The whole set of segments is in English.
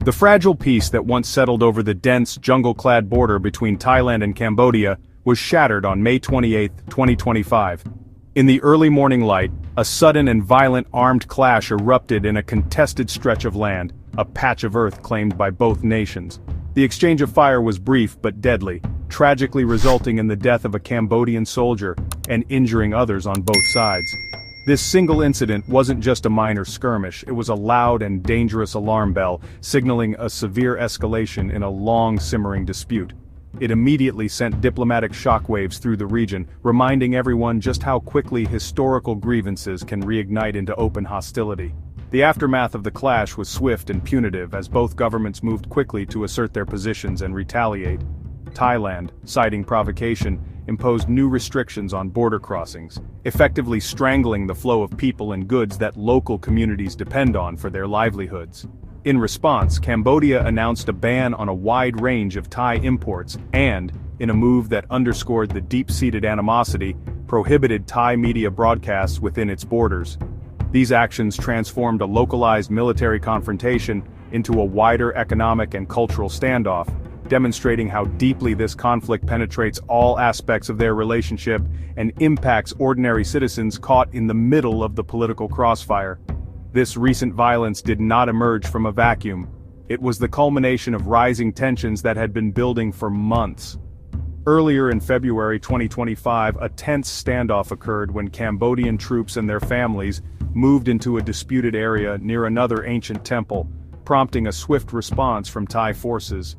The fragile peace that once settled over the dense, jungle-clad border between Thailand and Cambodia was shattered on May 28, 2025. In the early morning light, a sudden and violent armed clash erupted in a contested stretch of land, a patch of earth claimed by both nations. The exchange of fire was brief but deadly, tragically resulting in the death of a Cambodian soldier and injuring others on both sides. This single incident wasn't just a minor skirmish, it was a loud and dangerous alarm bell, signaling a severe escalation in a long simmering dispute. It immediately sent diplomatic shockwaves through the region, reminding everyone just how quickly historical grievances can reignite into open hostility. The aftermath of the clash was swift and punitive as both governments moved quickly to assert their positions and retaliate. Thailand, citing provocation, imposed new restrictions on border crossings, effectively strangling the flow of people and goods that local communities depend on for their livelihoods. In response, Cambodia announced a ban on a wide range of Thai imports and, in a move that underscored the deep-seated animosity, prohibited Thai media broadcasts within its borders. These actions transformed a localized military confrontation into a wider economic and cultural standoff, demonstrating how deeply this conflict penetrates all aspects of their relationship and impacts ordinary citizens caught in the middle of the political crossfire. This recent violence did not emerge from a vacuum. It was the culmination of rising tensions that had been building for months. Earlier in February 2025, a tense standoff occurred when Cambodian troops and their families moved into a disputed area near another ancient temple, prompting a swift response from Thai forces.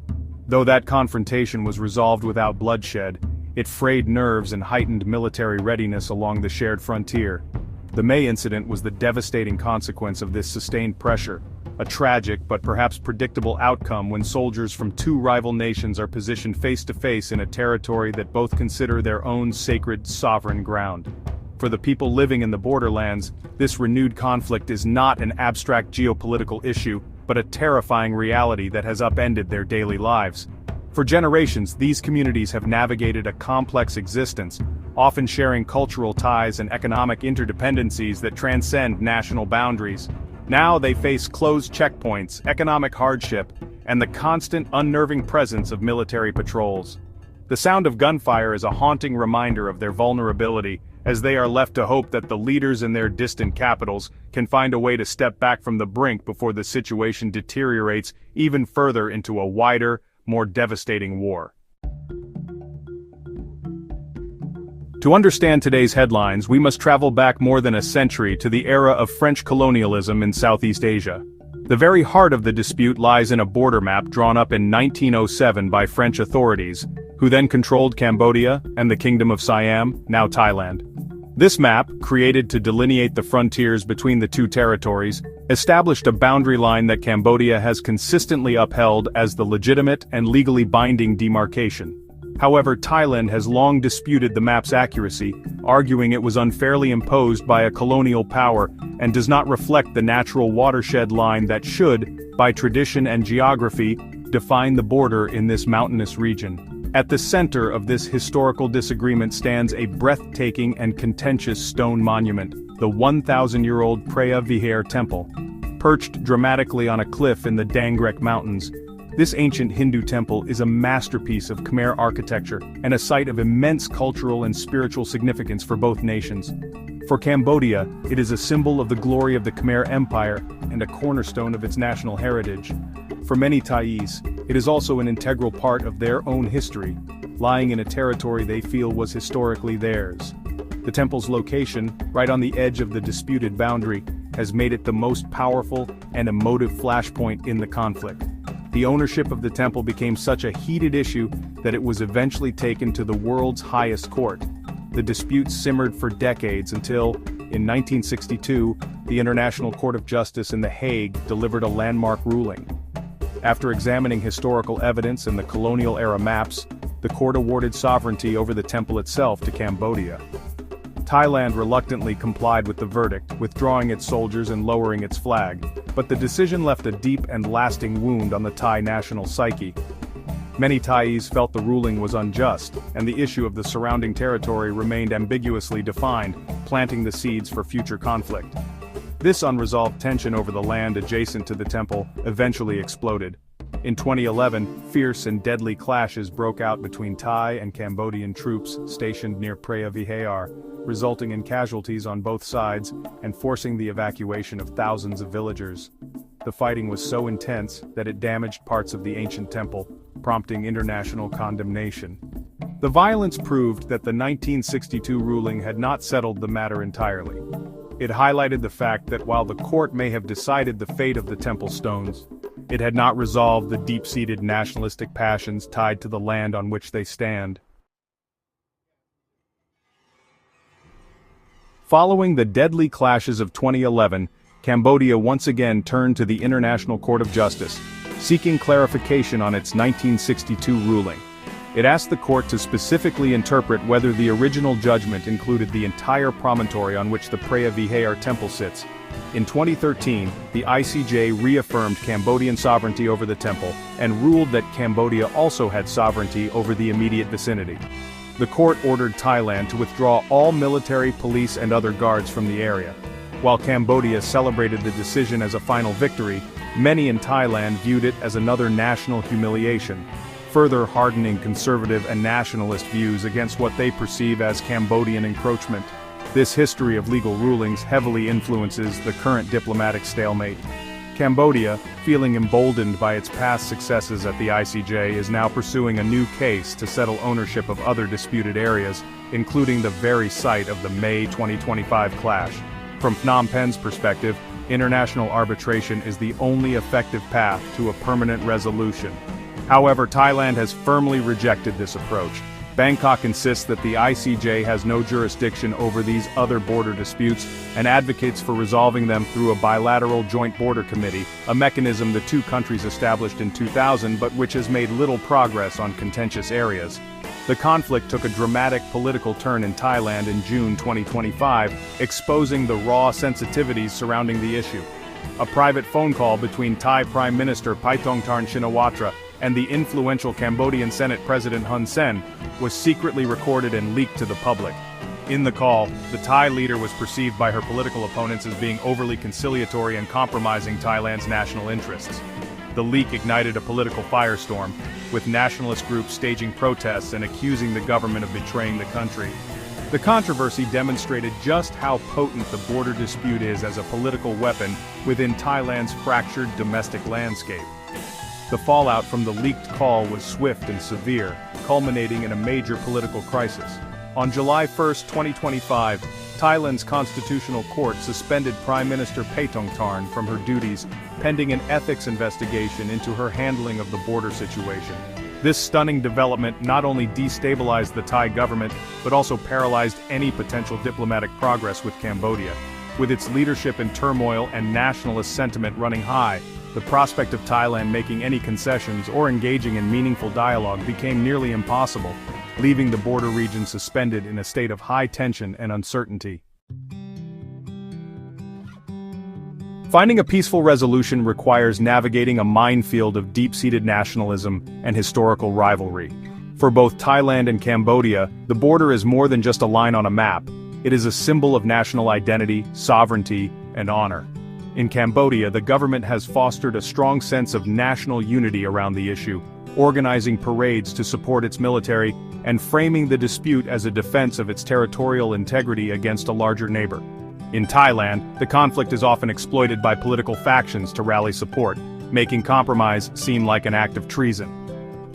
Though that confrontation was resolved without bloodshed, it frayed nerves and heightened military readiness along the shared frontier. The May incident was the devastating consequence of this sustained pressure, a tragic but perhaps predictable outcome when soldiers from two rival nations are positioned face-to-face in a territory that both consider their own sacred, sovereign ground. For the people living in the borderlands, this renewed conflict is not an abstract geopolitical issue, but a terrifying reality that has upended their daily lives. For generations, these communities have navigated a complex existence, often sharing cultural ties and economic interdependencies that transcend national boundaries. Now they face closed checkpoints, economic hardship, and the constant, unnerving presence of military patrols. The sound of gunfire is a haunting reminder of their vulnerability, as they are left to hope that the leaders in their distant capitals can find a way to step back from the brink before the situation deteriorates even further into a wider, more devastating war. To understand today's headlines, we must travel back more than a century to the era of French colonialism in Southeast Asia. The very heart of the dispute lies in a border map drawn up in 1907 by French authorities, who then controlled Cambodia and the Kingdom of Siam, now Thailand. This map, created to delineate the frontiers between the two territories, established a boundary line that Cambodia has consistently upheld as the legitimate and legally binding demarcation. However, Thailand has long disputed the map's accuracy, arguing it was unfairly imposed by a colonial power and does not reflect the natural watershed line that should, by tradition and geography, define the border in this mountainous region. At the center of this historical disagreement stands a breathtaking and contentious stone monument, the 1,000-year-old Preah Vihear Temple. Perched dramatically on a cliff in the Dangrek Mountains, this ancient Hindu temple is a masterpiece of Khmer architecture and a site of immense cultural and spiritual significance for both nations. For Cambodia, it is a symbol of the glory of the Khmer Empire and a cornerstone of its national heritage. For many Thais, it is also an integral part of their own history, lying in a territory they feel was historically theirs. The temple's location, right on the edge of the disputed boundary, has made it the most powerful and emotive flashpoint in the conflict. The ownership of the temple became such a heated issue that it was eventually taken to the world's highest court. The dispute simmered for decades until, in 1962, the International Court of Justice in The Hague delivered a landmark ruling. After examining historical evidence and the colonial-era maps, the court awarded sovereignty over the temple itself to Cambodia. Thailand reluctantly complied with the verdict, withdrawing its soldiers and lowering its flag, but the decision left a deep and lasting wound on the Thai national psyche. Many Thais felt the ruling was unjust, and the issue of the surrounding territory remained ambiguously defined, planting the seeds for future conflict. This unresolved tension over the land adjacent to the temple eventually exploded. In 2011, fierce and deadly clashes broke out between Thai and Cambodian troops stationed near Preah Vihear, resulting in casualties on both sides and forcing the evacuation of thousands of villagers. The fighting was so intense that it damaged parts of the ancient temple, prompting international condemnation. The violence proved that the 1962 ruling had not settled the matter entirely. It highlighted the fact that while the court may have decided the fate of the temple stones, it had not resolved the deep-seated nationalistic passions tied to the land on which they stand. Following the deadly clashes of 2011, Cambodia once again turned to the International Court of Justice, seeking clarification on its 1962 ruling. It asked the court to specifically interpret whether the original judgment included the entire promontory on which the Preah Vihear temple sits. In 2013, the ICJ reaffirmed Cambodian sovereignty over the temple and ruled that Cambodia also had sovereignty over the immediate vicinity. The court ordered Thailand to withdraw all military, police and other guards from the area. While Cambodia celebrated the decision as a final victory, many in Thailand viewed it as another national humiliation, further hardening conservative and nationalist views against what they perceive as Cambodian encroachment. This history of legal rulings heavily influences the current diplomatic stalemate. Cambodia, feeling emboldened by its past successes at the ICJ, is now pursuing a new case to settle ownership of other disputed areas, including the very site of the May 2025 clash. From Phnom Penh's perspective, international arbitration is the only effective path to a permanent resolution. However, Thailand has firmly rejected this approach. Bangkok insists that the ICJ has no jurisdiction over these other border disputes and advocates for resolving them through a bilateral joint border committee, a mechanism the two countries established in 2000 but which has made little progress on contentious areas. The conflict took a dramatic political turn in Thailand in June 2025, exposing the raw sensitivities surrounding the issue. A private phone call between Thai Prime Minister Paetongtarn Shinawatra and the influential Cambodian Senate President Hun Sen was secretly recorded and leaked to the public. In the call, the Thai leader was perceived by her political opponents as being overly conciliatory and compromising Thailand's national interests. The leak ignited a political firestorm, with nationalist groups staging protests and accusing the government of betraying the country. The controversy demonstrated just how potent the border dispute is as a political weapon within Thailand's fractured domestic landscape. The fallout from the leaked call was swift and severe, culminating in a major political crisis. On July 1, 2025, Thailand's constitutional court suspended Prime Minister Paetongtarn from her duties, pending an ethics investigation into her handling of the border situation. This stunning development not only destabilized the Thai government, but also paralyzed any potential diplomatic progress with Cambodia. With its leadership in turmoil and nationalist sentiment running high, the prospect of Thailand making any concessions or engaging in meaningful dialogue became nearly impossible, leaving the border region suspended in a state of high tension and uncertainty. Finding a peaceful resolution requires navigating a minefield of deep-seated nationalism and historical rivalry. For both Thailand and Cambodia, the border is more than just a line on a map. It is a symbol of national identity, sovereignty, and honor. In Cambodia, the government has fostered a strong sense of national unity around the issue, organizing parades to support its military and framing the dispute as a defense of its territorial integrity against a larger neighbor. In Thailand, the conflict is often exploited by political factions to rally support, making compromise seem like an act of treason.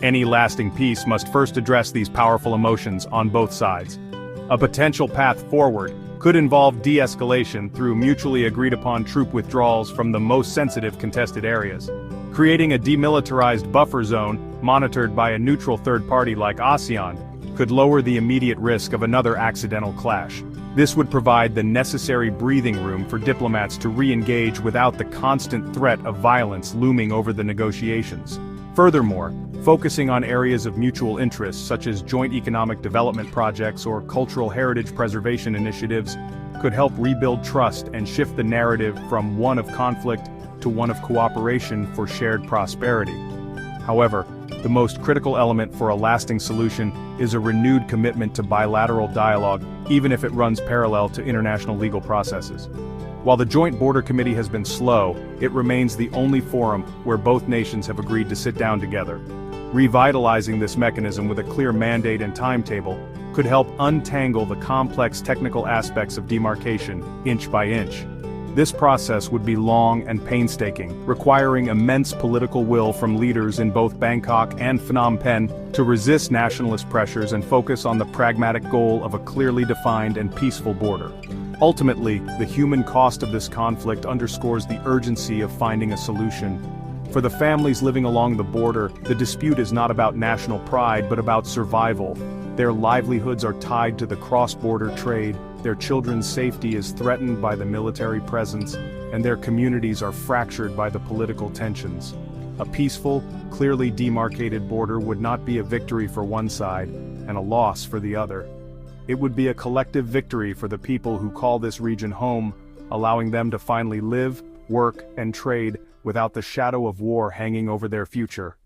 Any lasting peace must first address these powerful emotions on both sides. A potential path forward could involve de-escalation through mutually agreed-upon troop withdrawals from the most sensitive contested areas. Creating a demilitarized buffer zone, monitored by a neutral third party like ASEAN, could lower the immediate risk of another accidental clash. This would provide the necessary breathing room for diplomats to re-engage without the constant threat of violence looming over the negotiations. Furthermore, focusing on areas of mutual interest such as joint economic development projects or cultural heritage preservation initiatives could help rebuild trust and shift the narrative from one of conflict to one of cooperation for shared prosperity. However, the most critical element for a lasting solution is a renewed commitment to bilateral dialogue, even if it runs parallel to international legal processes. While the Joint Border Committee has been slow, it remains the only forum where both nations have agreed to sit down together. Revitalizing this mechanism with a clear mandate and timetable could help untangle the complex technical aspects of demarcation, inch by inch. This process would be long and painstaking, requiring immense political will from leaders in both Bangkok and Phnom Penh to resist nationalist pressures and focus on the pragmatic goal of a clearly defined and peaceful border. Ultimately, the human cost of this conflict underscores the urgency of finding a solution. For the families living along the border, the dispute is not about national pride but about survival. Their livelihoods are tied to the cross-border trade, their children's safety is threatened by the military presence, and their communities are fractured by the political tensions. A peaceful, clearly demarcated border would not be a victory for one side, and a loss for the other. It would be a collective victory for the people who call this region home, allowing them to finally live, work, and trade without the shadow of war hanging over their future.